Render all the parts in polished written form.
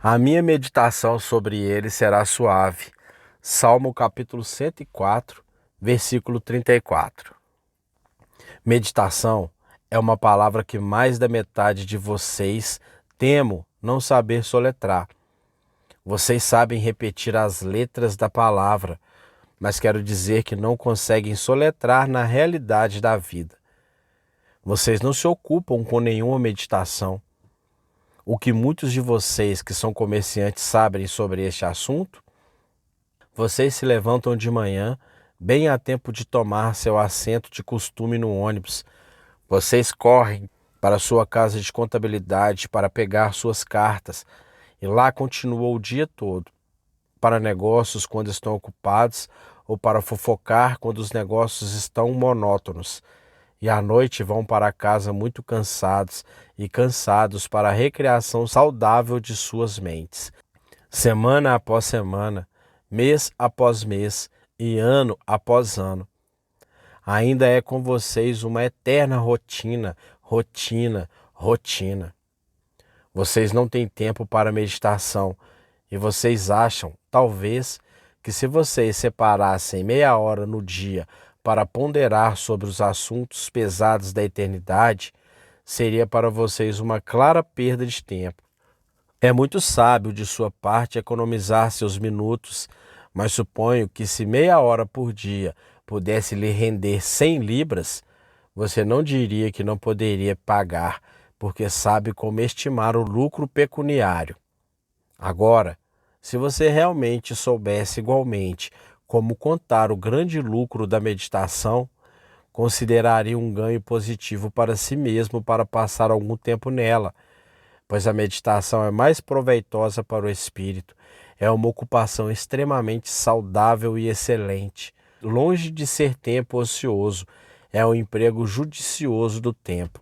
A minha meditação sobre ele será suave. Salmo capítulo 104, versículo 34. Meditação é uma palavra que mais da metade de vocês temo não saber soletrar. Vocês sabem repetir as letras da palavra, mas quero dizer que não conseguem soletrar na realidade da vida. Vocês não se ocupam com nenhuma meditação. O que muitos de vocês que são comerciantes sabem sobre este assunto? Vocês se levantam de manhã, bem a tempo de tomar seu assento de costume no ônibus. Vocês correm para sua casa de contabilidade para pegar suas cartas e lá continuam o dia todo. Para negócios quando estão ocupados ou para fofocar quando os negócios estão monótonos. E à noite vão para casa muito cansados e cansados para a recreação saudável de suas mentes. Semana após semana, mês após mês e ano após ano. Ainda é com vocês uma eterna rotina, rotina, rotina. Vocês não têm tempo para meditação e vocês acham, talvez, que se vocês separassem meia hora no dia para ponderar sobre os assuntos pesados da eternidade, seria para vocês uma clara perda de tempo. É muito sábio de sua parte economizar seus minutos, mas suponho que se meia hora por dia pudesse lhe render 100 libras, você não diria que não poderia pagar, porque sabe como estimar o lucro pecuniário. Agora, se você realmente soubesse igualmente como contar o grande lucro da meditação, consideraria um ganho positivo para si mesmo para passar algum tempo nela, pois a meditação é mais proveitosa para o espírito, é uma ocupação extremamente saudável e excelente. Longe de ser tempo ocioso, é um emprego judicioso do tempo.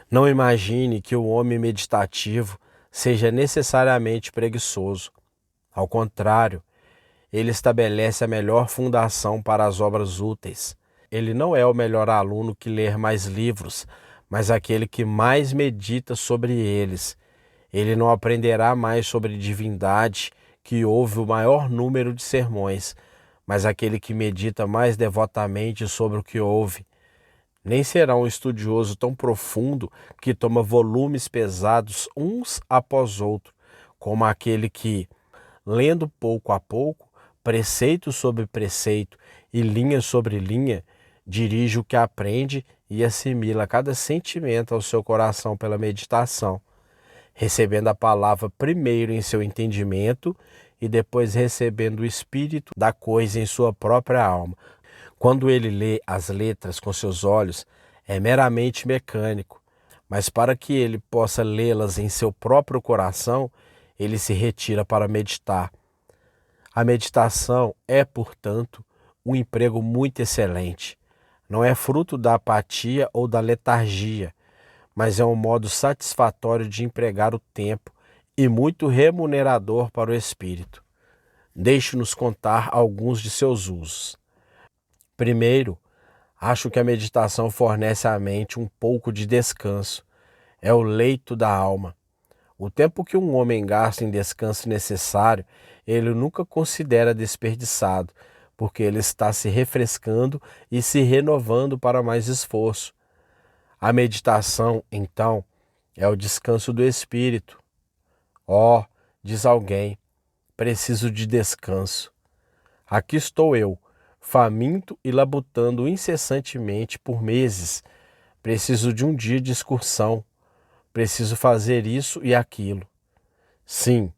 Não imagine que o homem meditativo seja necessariamente preguiçoso. Ao contrário, ele estabelece a melhor fundação para as obras úteis. Ele não é o melhor aluno que lê mais livros, mas aquele que mais medita sobre eles. Ele não aprenderá mais sobre divindade, que ouve o maior número de sermões, mas aquele que medita mais devotamente sobre o que ouve. Nem será um estudioso tão profundo que toma volumes pesados uns após outro, como aquele que, lendo pouco a pouco, preceito sobre preceito e linha sobre linha, dirige o que aprende e assimila cada sentimento ao seu coração pela meditação, recebendo a palavra primeiro em seu entendimento e depois recebendo o espírito da coisa em sua própria alma. Quando ele lê as letras com seus olhos, é meramente mecânico, mas para que ele possa lê-las em seu próprio coração, ele se retira para meditar. A meditação é, portanto, um emprego muito excelente. Não é fruto da apatia ou da letargia, mas é um modo satisfatório de empregar o tempo e muito remunerador para o espírito. Deixe-nos contar alguns de seus usos. Primeiro, acho que a meditação fornece à mente um pouco de descanso. É o leito da alma. O tempo que um homem gasta em descanso necessário, ele nunca considera desperdiçado, porque ele está se refrescando e se renovando para mais esforço. A meditação, então, é o descanso do espírito. Oh, diz alguém, preciso de descanso. Aqui estou eu, faminto e labutando incessantemente por meses. Preciso de um dia de excursão. Preciso fazer isso e aquilo. Sim,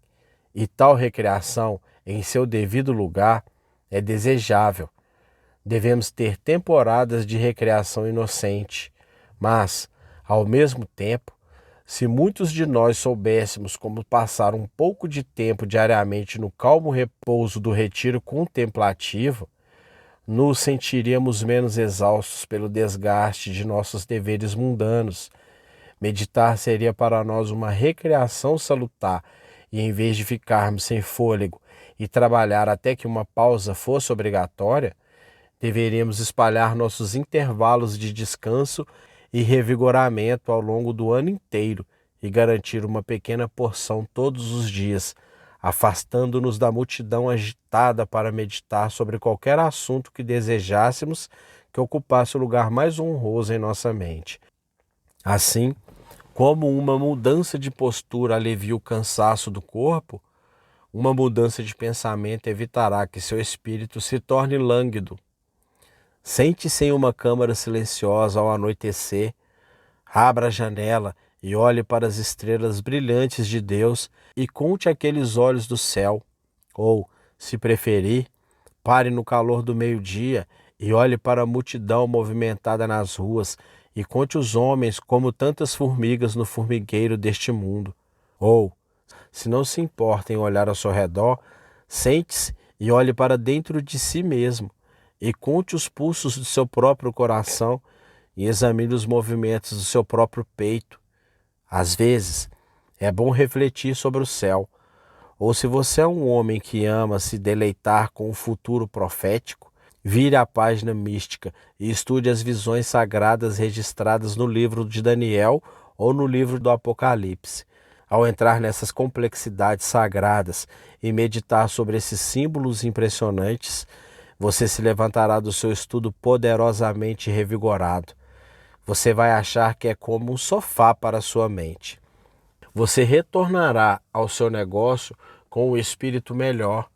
e tal recreação, em seu devido lugar, é desejável. Devemos ter temporadas de recreação inocente, mas, ao mesmo tempo, se muitos de nós soubéssemos como passar um pouco de tempo diariamente no calmo repouso do retiro contemplativo, nos sentiríamos menos exaustos pelo desgaste de nossos deveres mundanos. Meditar seria para nós uma recreação salutar, e em vez de ficarmos sem fôlego e trabalhar até que uma pausa fosse obrigatória, deveríamos espalhar nossos intervalos de descanso e revigoramento ao longo do ano inteiro e garantir uma pequena porção todos os dias, afastando-nos da multidão agitada para meditar sobre qualquer assunto que desejássemos que ocupasse o lugar mais honroso em nossa mente. Assim, como uma mudança de postura alivia o cansaço do corpo, uma mudança de pensamento evitará que seu espírito se torne lânguido. Sente-se em uma câmara silenciosa ao anoitecer, abra a janela e olhe para as estrelas brilhantes de Deus e conte aqueles olhos do céu. Ou, se preferir, pare no calor do meio-dia e olhe para a multidão movimentada nas ruas e conte os homens como tantas formigas no formigueiro deste mundo. Ou, se não se importa em olhar ao seu redor, sente-se e olhe para dentro de si mesmo e conte os pulsos do seu próprio coração e examine os movimentos do seu próprio peito. Às vezes, é bom refletir sobre o céu. Ou se você é um homem que ama se deleitar com o futuro profético, vire a página mística e estude as visões sagradas registradas no livro de Daniel ou no livro do Apocalipse. Ao entrar nessas complexidades sagradas e meditar sobre esses símbolos impressionantes, você se levantará do seu estudo poderosamente revigorado. Você vai achar que é como um sofá para a sua mente. Você retornará ao seu negócio com o espírito melhor.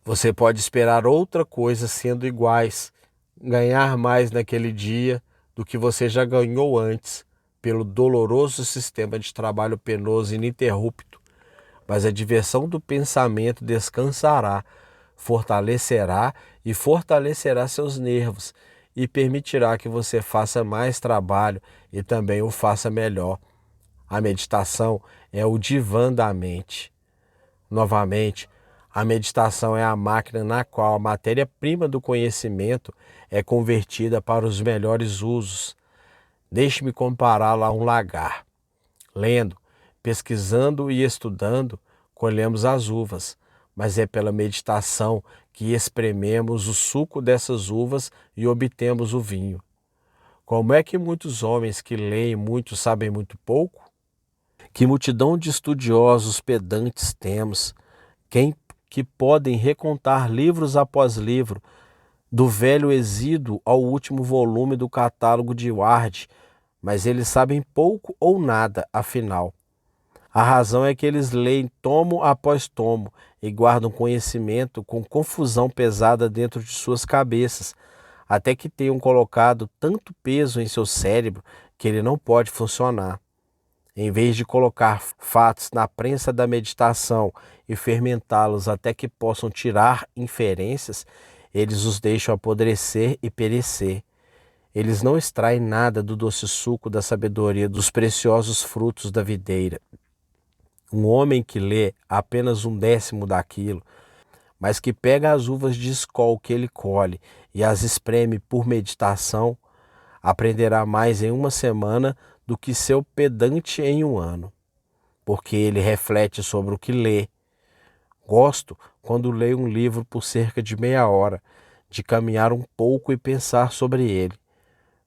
Você pode esperar outra coisa sendo iguais, ganhar mais naquele dia do que você já ganhou antes, pelo doloroso sistema de trabalho penoso ininterrupto. Mas a diversão do pensamento descansará, fortalecerá e fortalecerá seus nervos e permitirá que você faça mais trabalho e também o faça melhor. A meditação é o divã da mente. Novamente, a meditação é a máquina na qual a matéria-prima do conhecimento é convertida para os melhores usos. Deixe-me compará-la a um lagar. Lendo, pesquisando e estudando, colhemos as uvas, mas é pela meditação que esprememos o suco dessas uvas e obtemos o vinho. Como é que muitos homens que leem muito sabem muito pouco? Que multidão de estudiosos pedantes temos, que podem recontar livros após livro, do velho Exíduo ao último volume do catálogo de Ward, mas eles sabem pouco ou nada, afinal. A razão é que eles leem tomo após tomo e guardam conhecimento com confusão pesada dentro de suas cabeças, até que tenham colocado tanto peso em seu cérebro que ele não pode funcionar. Em vez de colocar fatos na prensa da meditação e fermentá-los até que possam tirar inferências, eles os deixam apodrecer e perecer. Eles não extraem nada do doce suco da sabedoria dos preciosos frutos da videira. Um homem que lê apenas 1/10 daquilo, mas que pega as uvas de escol que ele colhe e as espreme por meditação, aprenderá mais em uma semana do que seu pedante em um ano, porque ele reflete sobre o que lê. Gosto, quando leio um livro por cerca de meia hora, de caminhar um pouco e pensar sobre ele.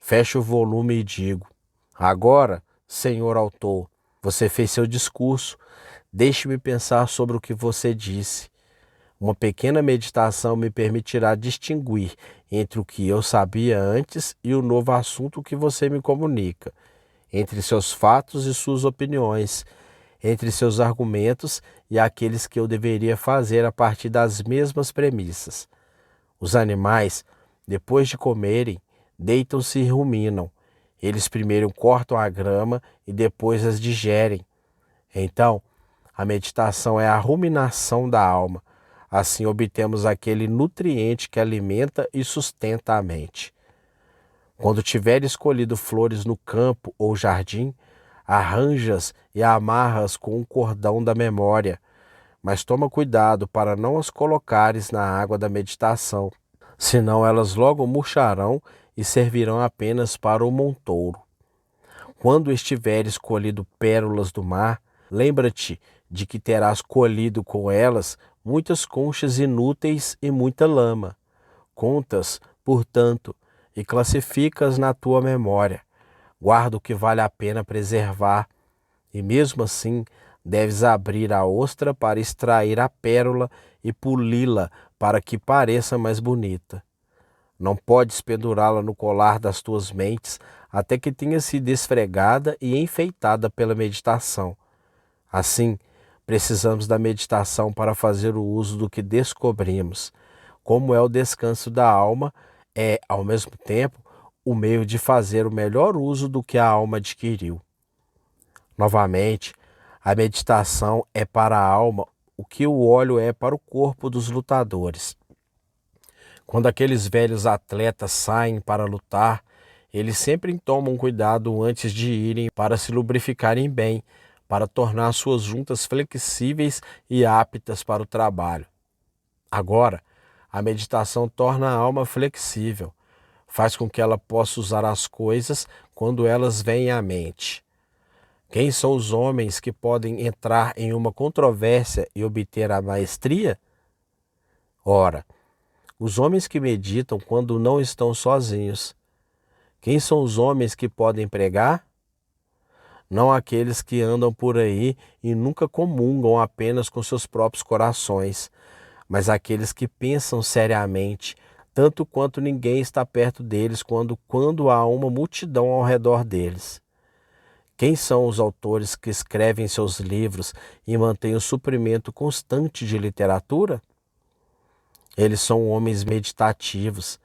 Fecho o volume e digo: agora, senhor autor, você fez seu discurso, deixe-me pensar sobre o que você disse. Uma pequena meditação me permitirá distinguir entre o que eu sabia antes e o novo assunto que você me comunica, entre seus fatos e suas opiniões, entre seus argumentos e aqueles que eu deveria fazer a partir das mesmas premissas. Os animais, depois de comerem, deitam-se e ruminam. Eles primeiro cortam a grama e depois as digerem. Então, a meditação é a ruminação da alma. Assim obtemos aquele nutriente que alimenta e sustenta a mente. Quando tiveres colhido flores no campo ou jardim, arranja-as e amarra-as com um cordão da memória, mas toma cuidado para não as colocares na água da meditação, senão elas logo murcharão e servirão apenas para o montouro. Quando estiveres colhido pérolas do mar, lembra-te de que terás colhido com elas muitas conchas inúteis e muita lama. Contas, portanto, e classifica-as na tua memória. Guarda o que vale a pena preservar. e mesmo assim deves abrir a ostra para extrair a pérola e poli-la para que pareça mais bonita. Não podes pendurá-la no colar das tuas mentes até que tenha sido esfregada e enfeitada pela meditação. Assim, precisamos da meditação para fazer o uso do que descobrimos. Como é o descanso da alma, é, ao mesmo tempo, o meio de fazer o melhor uso do que a alma adquiriu. Novamente, a meditação é para a alma o que o óleo é para o corpo dos lutadores. Quando aqueles velhos atletas saem para lutar, eles sempre tomam cuidado antes de irem para se lubrificarem bem, para tornar suas juntas flexíveis e aptas para o trabalho. Agora, a meditação torna a alma flexível, faz com que ela possa usar as coisas quando elas vêm à mente. Quem são os homens que podem entrar em uma controvérsia e obter a maestria? Ora, os homens que meditam quando não estão sozinhos. Quem são os homens que podem pregar? Não aqueles que andam por aí e nunca comungam apenas com seus próprios corações, mas aqueles que pensam seriamente, tanto quanto ninguém está perto deles quando há uma multidão ao redor deles. Quem são os autores que escrevem seus livros e mantêm o suprimento constante de literatura? Eles são homens meditativos.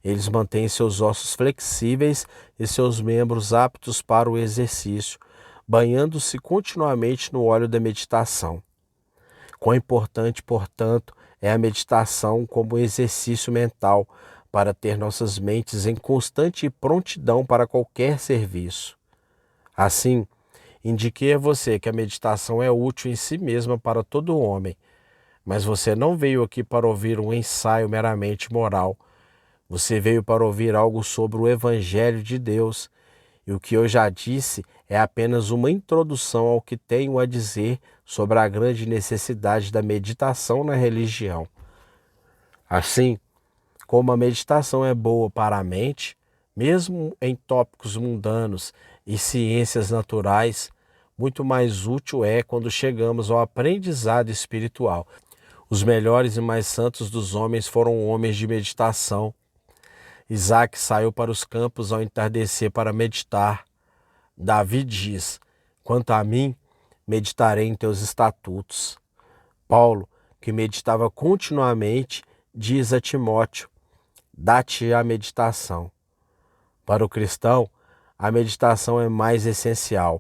Eles mantêm seus ossos flexíveis e seus membros aptos para o exercício, banhando-se continuamente no óleo da meditação. Quão importante, portanto, é a meditação como exercício mental para ter nossas mentes em constante prontidão para qualquer serviço. Assim, indiquei a você que a meditação é útil em si mesma para todo homem, mas você não veio aqui para ouvir um ensaio meramente moral. Você veio para ouvir algo sobre o Evangelho de Deus, e o que eu já disse é apenas uma introdução ao que tenho a dizer sobre a grande necessidade da meditação na religião. Assim, como a meditação é boa para a mente, mesmo em tópicos mundanos e ciências naturais, muito mais útil é quando chegamos ao aprendizado espiritual. Os melhores e mais santos dos homens foram homens de meditação. Isaac saiu para os campos ao entardecer para meditar. Davi diz: quanto a mim, meditarei em teus estatutos. Paulo, que meditava continuamente, diz a Timóteo: dá-te a meditação. Para o cristão, a meditação é mais essencial.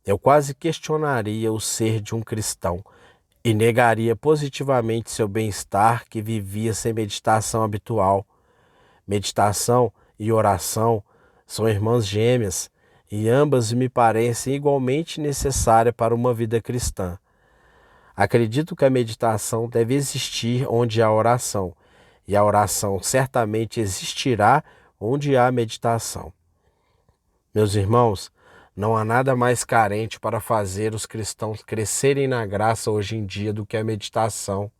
Eu quase questionaria o ser de um cristão e negaria positivamente seu bem-estar que vivia sem meditação habitual. Meditação e oração são irmãs gêmeas e ambas me parecem igualmente necessárias para uma vida cristã. Acredito que a meditação deve existir onde há oração, e a oração certamente existirá onde há meditação. Meus irmãos, não há nada mais carente para fazer os cristãos crescerem na graça hoje em dia do que a meditação.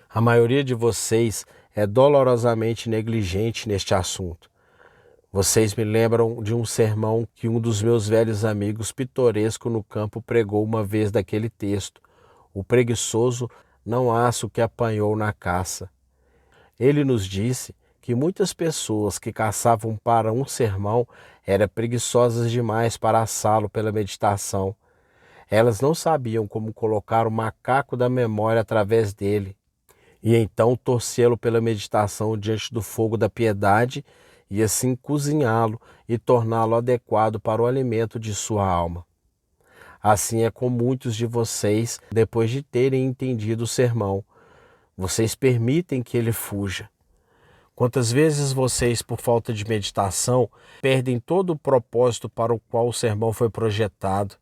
A maioria de vocês é dolorosamente negligente neste assunto. Vocês me lembram de um sermão que um dos meus velhos amigos pitoresco no campo pregou uma vez daquele texto: o preguiçoso não acha o que apanhou na caça. Ele nos disse que muitas pessoas que caçavam para um sermão eram preguiçosas demais para assá-lo pela meditação. Elas não sabiam como colocar o macaco da memória através dele, e então torcê-lo pela meditação diante do fogo da piedade, e assim cozinhá-lo e torná-lo adequado para o alimento de sua alma. Assim é com muitos de vocês, depois de terem entendido o sermão. Vocês permitem que ele fuja. Quantas vezes vocês, por falta de meditação, perdem todo o propósito para o qual o sermão foi projetado?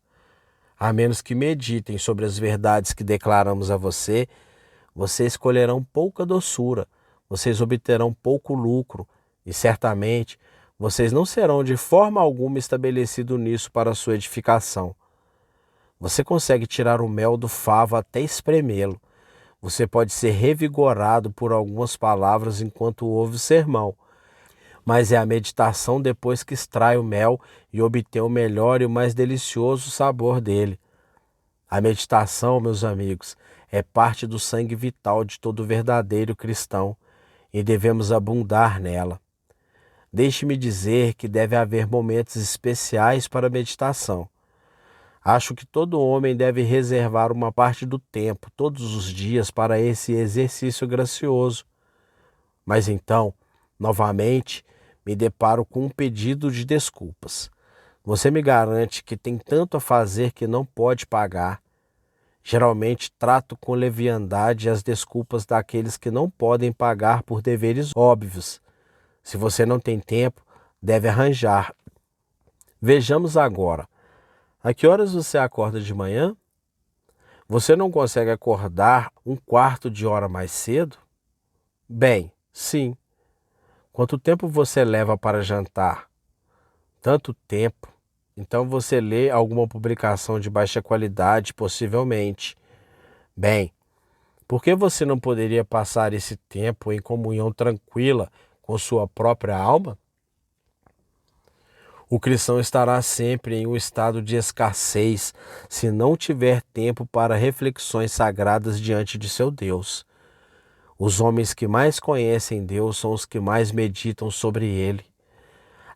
A menos que meditem sobre as verdades que declaramos a você, vocês colherão pouca doçura, vocês obterão pouco lucro e certamente vocês não serão de forma alguma estabelecidos nisso para a sua edificação. Você consegue tirar o mel do favo até espremê-lo. Você pode ser revigorado por algumas palavras enquanto ouve o sermão, mas é a meditação depois que extrai o mel e obtém o melhor e o mais delicioso sabor dele. A meditação, meus amigos, é parte do sangue vital de todo verdadeiro cristão e devemos abundar nela. Deixe-me dizer que deve haver momentos especiais para a meditação. Acho que todo homem deve reservar uma parte do tempo, todos os dias, para esse exercício gracioso. Mas então, novamente, me deparo com um pedido de desculpas. Você me garante que tem tanto a fazer que não pode pagar. Geralmente trato com leviandade as desculpas daqueles que não podem pagar por deveres óbvios. Se você não tem tempo, deve arranjar. Vejamos agora. A que horas você acorda de manhã? Você não consegue acordar um quarto de hora mais cedo? Bem, sim. Quanto tempo você leva para jantar? Tanto tempo. Então você lê alguma publicação de baixa qualidade, possivelmente. Bem, por que você não poderia passar esse tempo em comunhão tranquila com sua própria alma? O cristão estará sempre em um estado de escassez se não tiver tempo para reflexões sagradas diante de seu Deus. Os homens que mais conhecem Deus são os que mais meditam sobre Ele.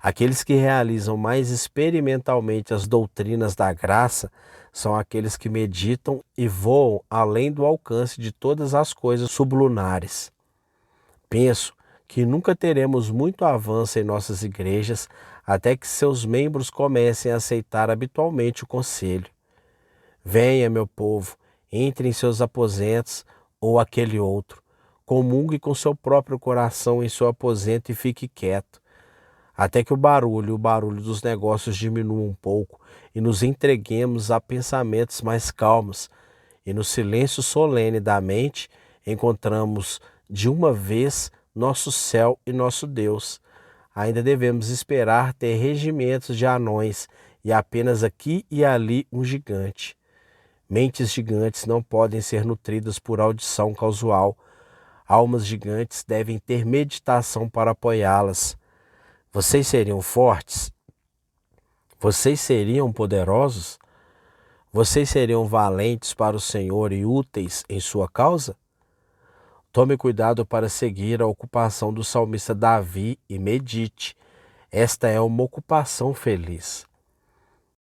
Aqueles que realizam mais experimentalmente as doutrinas da graça são aqueles que meditam e voam além do alcance de todas as coisas sublunares. Penso que nunca teremos muito avanço em nossas igrejas até que seus membros comecem a aceitar habitualmente o conselho. Venha, meu povo, entre em seus aposentos ou aquele outro. Comungue com seu próprio coração em seu aposento e fique quieto, até que o barulho dos negócios diminua um pouco e nos entreguemos a pensamentos mais calmos, e no silêncio solene da mente encontramos de uma vez nosso céu e nosso Deus. Ainda devemos esperar ter regimentos de anões e apenas aqui e ali um gigante. Mentes gigantes não podem ser nutridas por audição casual. Almas gigantes devem ter meditação para apoiá-las. Vocês seriam fortes? Vocês seriam poderosos? Vocês seriam valentes para o Senhor e úteis em sua causa? Tome cuidado para seguir a ocupação do salmista Davi e medite. Esta é uma ocupação feliz.